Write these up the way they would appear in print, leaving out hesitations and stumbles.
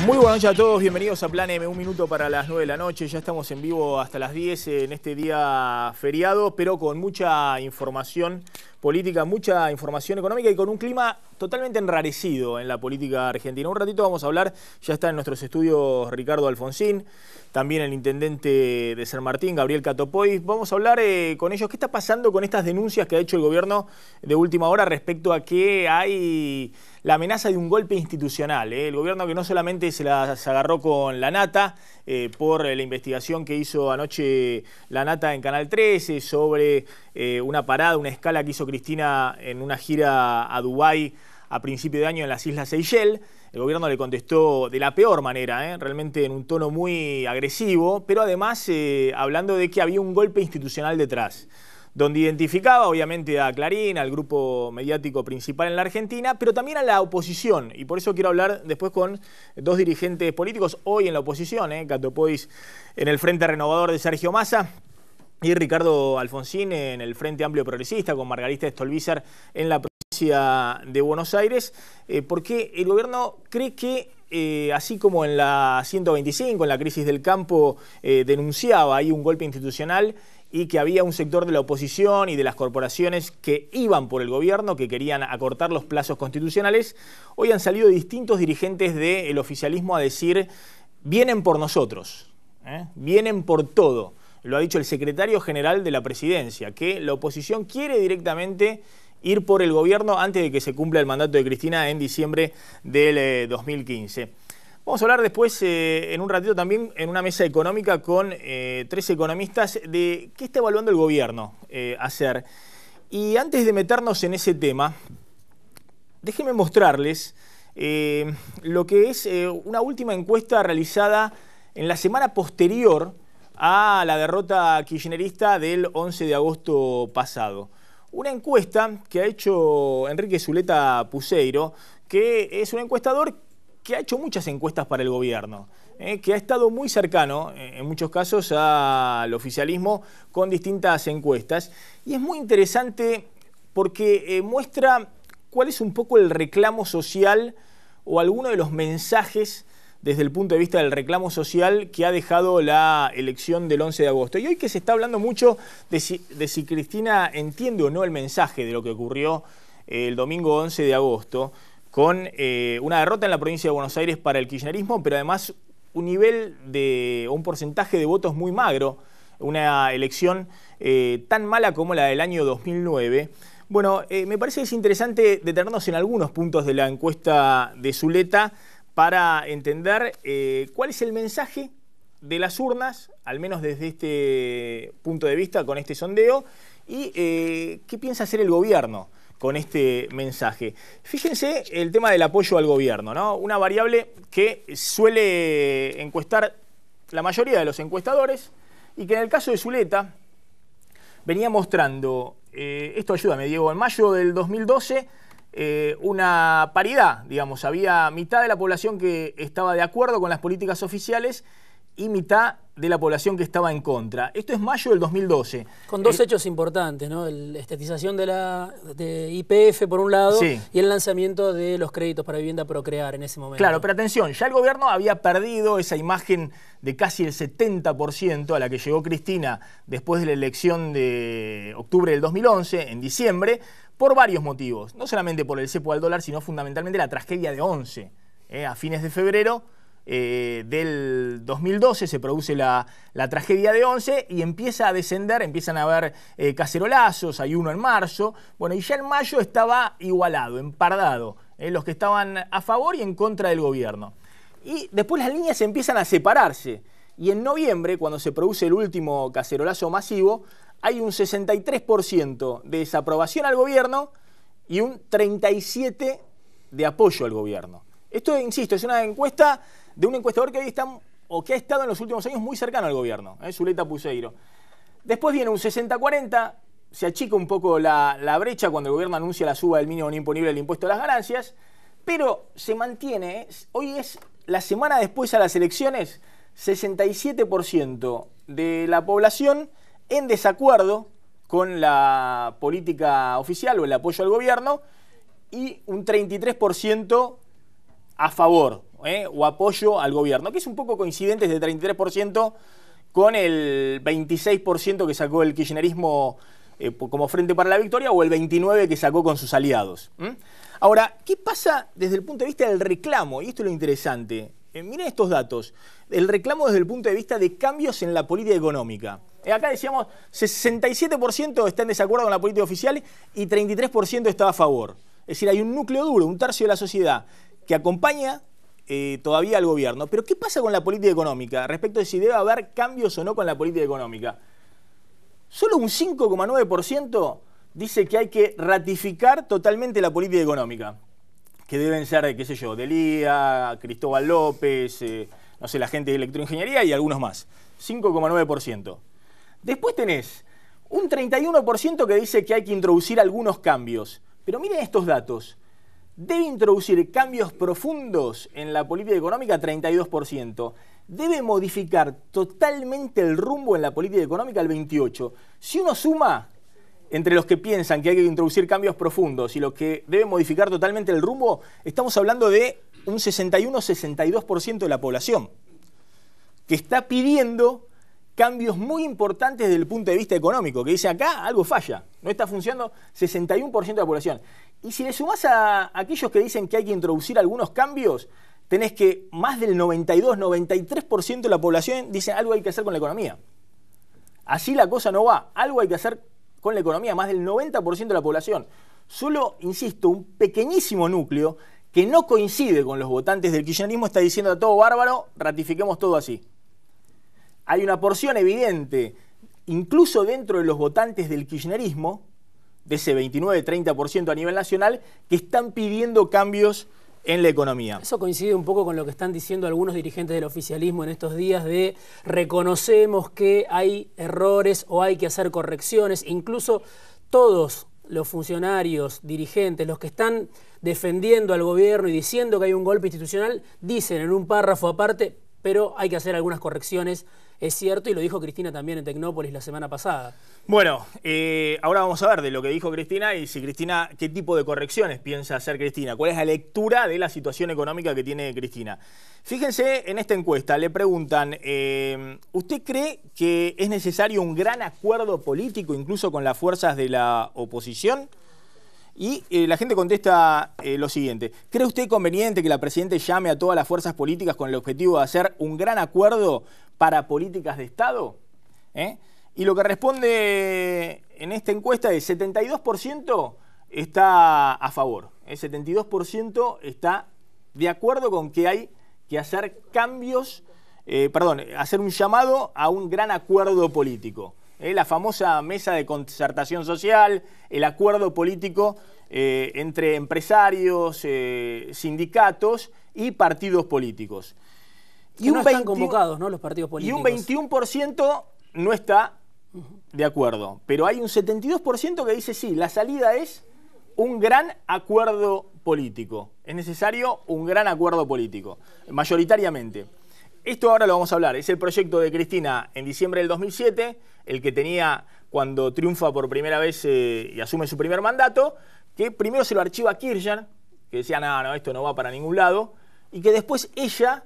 Muy buenas noches a todos, bienvenidos a Plan M, un minuto para las 9 de la noche. Ya estamos en vivo hasta las 10 en este día feriado, pero con mucha información política, mucha información económica y con un clima totalmente enrarecido en la política argentina. Un ratito vamos a hablar, ya está en nuestros estudios Ricardo Alfonsín, también el intendente de San Martín, Gabriel Catopoy. Vamos a hablar con ellos qué está pasando con estas denuncias que ha hecho el gobierno de última hora respecto a que hay la amenaza de un golpe institucional. El gobierno que no solamente se las agarró con la Nata por la investigación que hizo anoche la Nata en Canal 13 sobre una parada, una escala que hizo Cristina en una gira a Dubái a principio de año en las Islas Seychelles. El gobierno le contestó de la peor manera, realmente en un tono muy agresivo, pero además hablando de que había un golpe institucional detrás, donde identificaba obviamente a Clarín, al grupo mediático principal en la Argentina, pero también a la oposición. Y por eso quiero hablar después con dos dirigentes políticos hoy en la oposición, Catopoy en el Frente Renovador de Sergio Massa y Ricardo Alfonsín en el Frente Amplio Progresista con Margarita Stolbizer en la provincia de Buenos Aires, porque el gobierno cree que así como en la 125, en la crisis del campo, denunciaba ahí un golpe institucional y que había un sector de la oposición y de las corporaciones que iban por el gobierno, que querían acortar los plazos constitucionales, hoy han salido distintos dirigentes del oficialismo a decir, vienen por nosotros, vienen por todo. Lo ha dicho el secretario general de la presidencia, que la oposición quiere directamente ir por el gobierno antes de que se cumpla el mandato de Cristina en diciembre del 2015. Vamos a hablar después, en un ratito también, en una mesa económica con tres economistas de qué está evaluando el gobierno hacer. Y antes de meternos en ese tema, déjenme mostrarles lo que es una última encuesta realizada en la semana posterior a la derrota kirchnerista del 11 de agosto pasado. Una encuesta que ha hecho Enrique Zuleta Puseiro, que es un encuestador que ha hecho muchas encuestas para el gobierno, que ha estado muy cercano, en muchos casos, al oficialismo con distintas encuestas. Y es muy interesante porque muestra cuál es un poco el reclamo social o alguno de los mensajes desde el punto de vista del reclamo social que ha dejado la elección del 11 de agosto. Y hoy que se está hablando mucho de si Cristina entiende o no el mensaje de lo que ocurrió el domingo 11 de agosto, con una derrota en la provincia de Buenos Aires para el kirchnerismo, pero además un porcentaje de votos muy magro, una elección tan mala como la del año 2009. Bueno, me parece que es interesante detenernos en algunos puntos de la encuesta de Zuleta para entender cuál es el mensaje de las urnas, al menos desde este punto de vista, con este sondeo, y qué piensa hacer el gobierno con este mensaje. Fíjense el tema del apoyo al gobierno, ¿no? Una variable que suele encuestar la mayoría de los encuestadores y que en el caso de Zuleta venía mostrando, esto ayúdame Diego, en mayo del 2012, una paridad, digamos, había mitad de la población que estaba de acuerdo con las políticas oficiales y mitad de la población que estaba en contra. Esto es mayo del 2012. Con dos hechos importantes, ¿no? La estatización de YPF por un lado, sí, y el lanzamiento de los créditos para vivienda Procrear en ese momento. Claro, pero atención, ya el gobierno había perdido esa imagen de casi el 70% a la que llegó Cristina después de la elección de octubre del 2011, en diciembre, por varios motivos. No solamente por el cepo al dólar, sino fundamentalmente la tragedia de 11. A fines de febrero del 2012 se produce la tragedia de 11 y empieza a descender, empiezan a haber cacerolazos, hay uno en marzo, bueno, y ya en mayo estaba igualado, empardado, los que estaban a favor y en contra del gobierno. Y después las líneas empiezan a separarse, y en noviembre, cuando se produce el último cacerolazo masivo, hay un 63% de desaprobación al gobierno y un 37% de apoyo al gobierno. Esto, insisto, es una encuesta de un encuestador que hoy está, o que ha estado en los últimos años muy cercano al gobierno, Zuleta Puseiro. Después viene un 60-40, se achica un poco la brecha cuando el gobierno anuncia la suba del mínimo no imponible del impuesto a las ganancias, pero se mantiene, hoy es la semana después a las elecciones, 67% de la población en desacuerdo con la política oficial o el apoyo al gobierno y un 33% a favor, o apoyo al gobierno, que es un poco coincidente de 33% con el 26% que sacó el kirchnerismo como Frente para la Victoria o el 29% que sacó con sus aliados. Ahora, ¿qué pasa desde el punto de vista del reclamo? Y esto es lo interesante. Miren estos datos. El reclamo desde el punto de vista de cambios en la política económica. Acá decíamos, 67% está en desacuerdo con la política oficial y 33% está a favor. Es decir, hay un núcleo duro, un tercio de la sociedad que acompaña todavía al gobierno. Pero ¿qué pasa con la política económica respecto de si debe haber cambios o no con la política económica? Solo un 5,9% dice que hay que ratificar totalmente la política económica, que deben ser, qué sé yo, Delía, Cristóbal López, no sé, la gente de electroingeniería y algunos más. 5,9%. Después tenés un 31% que dice que hay que introducir algunos cambios. Pero miren estos datos. Debe introducir cambios profundos en la política económica, 32%. Debe modificar totalmente el rumbo en la política económica, el 28%. Si uno suma entre los que piensan que hay que introducir cambios profundos y los que deben modificar totalmente el rumbo, estamos hablando de un 61-62% de la población que está pidiendo cambios muy importantes desde el punto de vista económico, que dice acá algo falla, no está funcionando, 61% de la población. Y si le sumás a aquellos que dicen que hay que introducir algunos cambios, tenés que más del 92-93% de la población dice algo hay que hacer con la economía. Así la cosa no va, algo hay que hacer con la economía, más del 90% de la población. Solo, insisto, un pequeñísimo núcleo que no coincide con los votantes del kirchnerismo está diciendo a todo bárbaro, ratifiquemos todo así. Hay una porción evidente, incluso dentro de los votantes del kirchnerismo, de ese 29-30% a nivel nacional, que están pidiendo cambios en la economía. Eso coincide un poco con lo que están diciendo algunos dirigentes del oficialismo en estos días de reconocemos que hay errores o hay que hacer correcciones. Incluso todos los funcionarios, dirigentes, los que están defendiendo al gobierno y diciendo que hay un golpe institucional, dicen en un párrafo aparte, pero hay que hacer algunas correcciones. Es cierto, y lo dijo Cristina también en Tecnópolis la semana pasada. Bueno, ahora vamos a ver de lo que dijo Cristina y si Cristina, qué tipo de correcciones piensa hacer Cristina, cuál es la lectura de la situación económica que tiene Cristina. Fíjense en esta encuesta, le preguntan, ¿usted cree que es necesario un gran acuerdo político incluso con las fuerzas de la oposición? Y la gente contesta lo siguiente. ¿Cree usted conveniente que la Presidenta llame a todas las fuerzas políticas con el objetivo de hacer un gran acuerdo para políticas de Estado? Y lo que responde en esta encuesta es 72% está a favor. El 72% está de acuerdo con que hay que hacer cambios, hacer un llamado a un gran acuerdo político. La famosa mesa de concertación social, el acuerdo político entre empresarios, sindicatos y partidos políticos. Y no están convocados, ¿no?, los partidos políticos. Y un 21% no está de acuerdo. Pero hay un 72% que dice sí, la salida es un gran acuerdo político. Es necesario un gran acuerdo político, mayoritariamente. Esto ahora lo vamos a hablar. Es el proyecto de Cristina en diciembre del 2007, el que tenía cuando triunfa por primera vez y asume su primer mandato, que primero se lo archiva a Kirchner, que decía, no, esto no va para ningún lado, y que después ella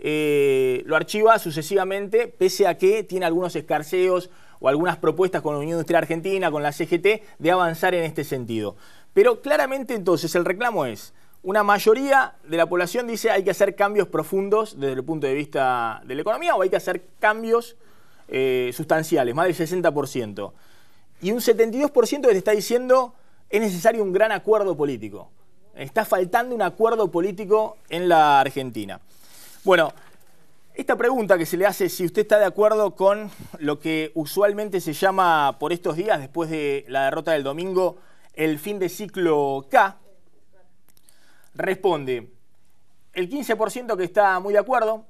lo archiva sucesivamente, pese a que tiene algunos escarceos o algunas propuestas con la Unión Industrial Argentina, con la CGT, de avanzar en este sentido. Pero claramente entonces el reclamo es, una mayoría de la población dice hay que hacer cambios profundos desde el punto de vista de la economía o hay que hacer cambios sustanciales, más del 60%. Y un 72% que te está diciendo es necesario un gran acuerdo político. Está faltando un acuerdo político en la Argentina. Bueno, esta pregunta que se le hace si usted está de acuerdo con lo que usualmente se llama por estos días, después de la derrota del domingo, el fin de ciclo K, responde el 15% que está muy de acuerdo,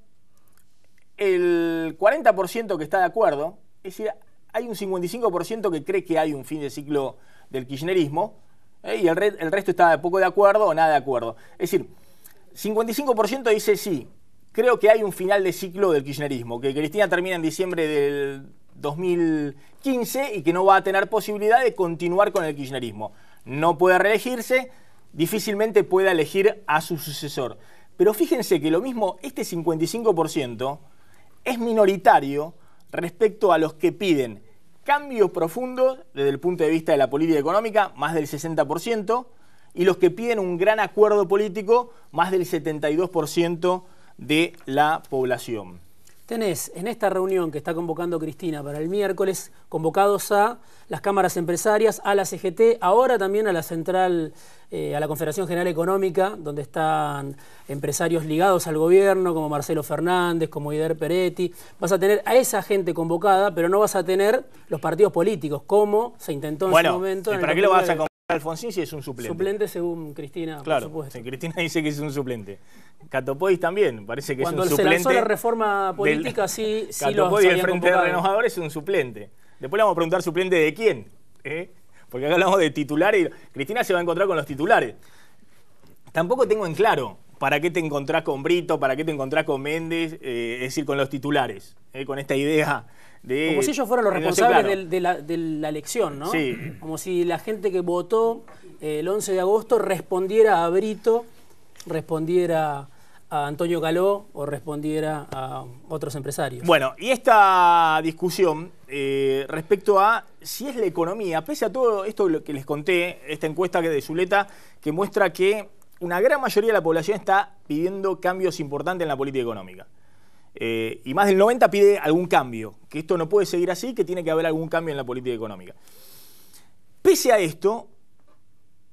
el 40% que está de acuerdo, es decir, hay un 55% que cree que hay un fin de ciclo del kirchnerismo, y el resto está poco de acuerdo o nada de acuerdo. Es decir, 55% dice sí, creo que hay un final de ciclo del kirchnerismo, que Cristina termina en diciembre del 2015 y que no va a tener posibilidad de continuar con el kirchnerismo. No puede reelegirse, difícilmente pueda elegir a su sucesor. Pero fíjense que lo mismo, este 55% es minoritario respecto a los que piden cambios profundos desde el punto de vista de la política económica, más del 60%, y los que piden un gran acuerdo político, más del 72% de la población. Tenés en esta reunión que está convocando Cristina para el miércoles, convocados a las cámaras empresarias, a la CGT, ahora también a la central, a la Confederación General Económica, donde están empresarios ligados al gobierno, como Marcelo Fernández, como Ider Peretti. Vas a tener a esa gente convocada, pero no vas a tener los partidos políticos, como se intentó en su momento. ¿Para qué lo vas a convocar a Alfonsín si es un suplente? Suplente según Cristina, claro, por supuesto. Sí, Cristina dice que es un suplente. Catopodis también, parece que cuando es un suplente. Cuando se lanzó la reforma política, sí lo Catopodis del Frente Renovador es un suplente. Después le vamos a preguntar suplente de quién, porque acá hablamos de titulares. Cristina se va a encontrar con los titulares. Tampoco tengo en claro para qué te encontrás con Brito, para qué te encontrás con Méndez, es decir, con los titulares, con esta idea de... Como si ellos fueran los responsables de la elección, ¿no? Sí. Como si la gente que votó el 11 de agosto respondiera a Brito, respondiera a Antonio Caló o respondiera a otros empresarios. Bueno, y esta discusión respecto a si es la economía, pese a todo esto que les conté, esta encuesta de Zuleta que muestra que una gran mayoría de la población está pidiendo cambios importantes en la política económica. Y más del 90% pide algún cambio, que esto no puede seguir así, que tiene que haber algún cambio en la política económica. Pese a esto,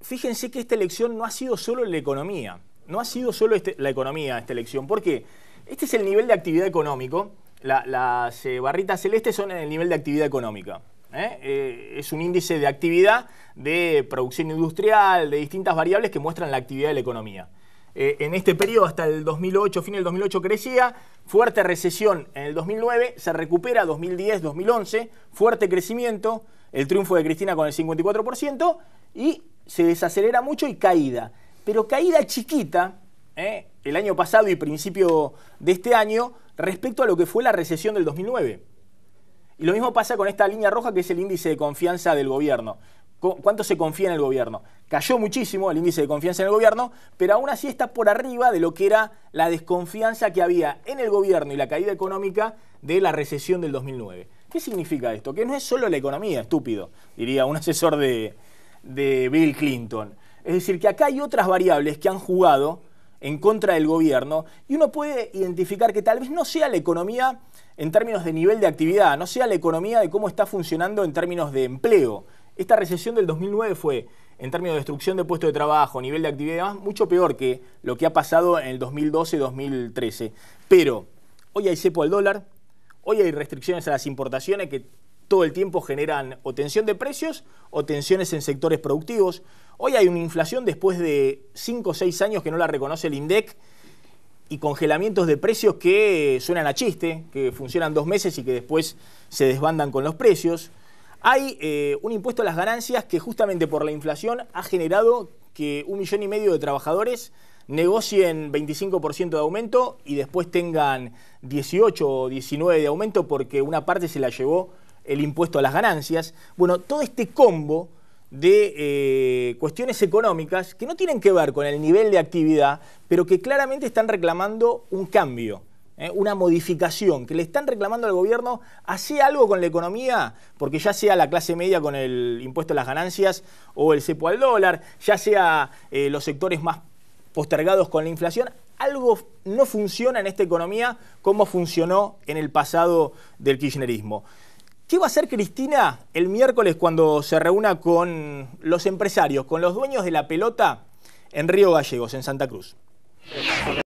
fíjense que esta elección no ha sido solo la economía. No ha sido solo la economía esta elección. ¿Por qué? Este es el nivel de actividad económico. Las barritas celestes son en el nivel de actividad económica. Es un índice de actividad de producción industrial, de distintas variables que muestran la actividad de la economía. En este periodo, hasta el 2008, fin del 2008 crecía, fuerte recesión en el 2009, se recupera 2010, 2011, fuerte crecimiento, el triunfo de Cristina con el 54% y se desacelera mucho y caída. Pero caída chiquita, el año pasado y principio de este año, respecto a lo que fue la recesión del 2009. Y lo mismo pasa con esta línea roja que es el índice de confianza del gobierno. ¿Cuánto se confía en el gobierno? Cayó muchísimo el índice de confianza en el gobierno, pero aún así está por arriba de lo que era la desconfianza que había en el gobierno y la caída económica de la recesión del 2009. ¿Qué significa esto? Que no es solo la economía, estúpido, diría un asesor de Bill Clinton. Es decir, que acá hay otras variables que han jugado en contra del gobierno y uno puede identificar que tal vez no sea la economía en términos de nivel de actividad, no sea la economía de cómo está funcionando en términos de empleo. Esta recesión del 2009 fue, en términos de destrucción de puestos de trabajo, nivel de actividad, mucho peor que lo que ha pasado en el 2012-2013. Pero hoy hay cepo al dólar, hoy hay restricciones a las importaciones que todo el tiempo generan o tensión de precios o tensiones en sectores productivos. Hoy hay una inflación después de 5 o 6 años que no la reconoce el INDEC y congelamientos de precios que suenan a chiste, que funcionan 2 meses y que después se desbandan con los precios. Hay un impuesto a las ganancias que justamente por la inflación ha generado que 1,5 millones de trabajadores negocien 25% de aumento y después tengan 18 o 19 de aumento porque una parte se la llevó el impuesto a las ganancias. Bueno, todo este combo de cuestiones económicas que no tienen que ver con el nivel de actividad, pero que claramente están reclamando un cambio, una modificación, que le están reclamando al gobierno, hace algo con la economía, porque ya sea la clase media con el impuesto a las ganancias o el cepo al dólar, ya sea los sectores más postergados con la inflación, algo no funciona en esta economía como funcionó en el pasado del kirchnerismo. ¿Qué va a hacer Cristina el miércoles cuando se reúna con los empresarios, con los dueños de la pelota en Río Gallegos, en Santa Cruz?